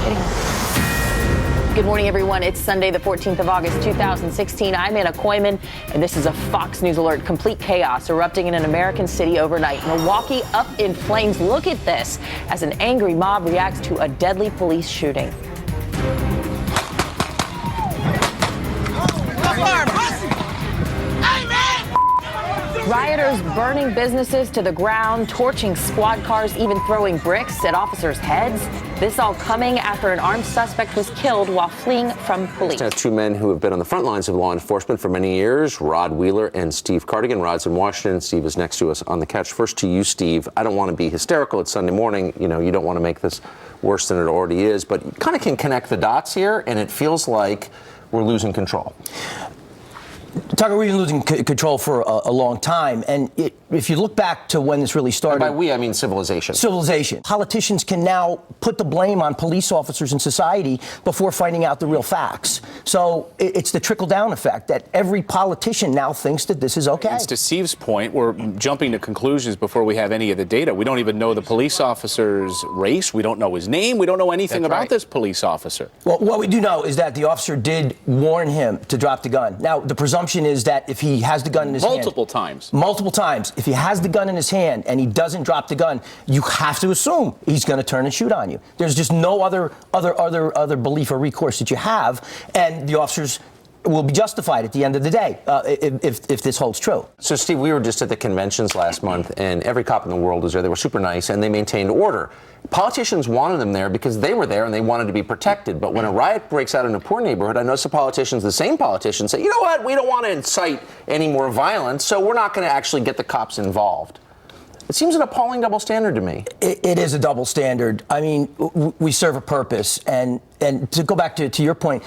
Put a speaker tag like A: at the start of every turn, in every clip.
A: Good morning, everyone. It's Sunday, the 14th of August, 2016. I'm Anna Koyman, and this is a Fox News alert. Complete chaos erupting in an American city overnight. Milwaukee up in flames. Look at this as an angry mob reacts to a deadly police shooting. Rioters burning businesses to the ground, torching squad cars, even throwing bricks at officers' heads. This all coming after an armed suspect was killed while fleeing from police.
B: Two men who have been on the front lines of law enforcement for many years, Rod Wheeler and Steve Kardian. Rod's in Washington. Steve is next to us on the couch. First to you, Steve. I don't want to be hysterical. It's Sunday morning. You know, you don't want to make this worse than it already is, but you kind of can connect the dots here, and it feels like we're losing control.
C: Tucker, we've been losing control for a long time, and if you look back to when this really started...
B: And by we, I mean civilization.
C: Civilization. Politicians can now put the blame on police officers in society before finding out the real facts. So it's the trickle-down effect that every politician now thinks that this is okay.
D: It's to Steve's point, we're jumping to conclusions before we have any of the data. We don't even know the police officer's race. We don't know his name. We don't know anything about this police officer. Well,
C: what we do know is that the officer did warn him to drop the gun. Now, the presumption is that if he has the gun in his hand...
D: Multiple times.
C: If he has the gun in his hand and he doesn't drop the gun, you have to assume he's going to turn and shoot on you. There's just no other belief or recourse that you have, and the officers will be justified at the end of the day if this holds true.
B: So, Steve, we were just at the conventions last month, and every cop in the world was there. They were super nice, and they maintained order. Politicians wanted them there because they were there and they wanted to be protected. But when a riot breaks out in a poor neighborhood, I know some politicians, the same politicians, say, you know what, we don't want to incite any more violence, so we're not going to actually get the cops involved. It seems an appalling double standard to me.
C: It is a double standard. I mean, we serve a purpose. And to go back to your point,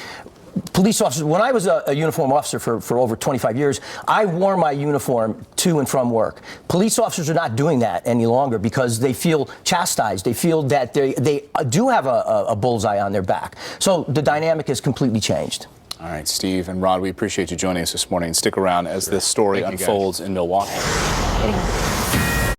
C: police officers, when I was a uniform officer for over 25 years, I wore my uniform to and from work. Police officers are not doing that any longer because they feel chastised. They feel that they do have a bullseye on their back. So the dynamic has completely changed.
D: All right, Steve and Rod, we appreciate you joining us this morning. Stick around as this story unfolds in Milwaukee.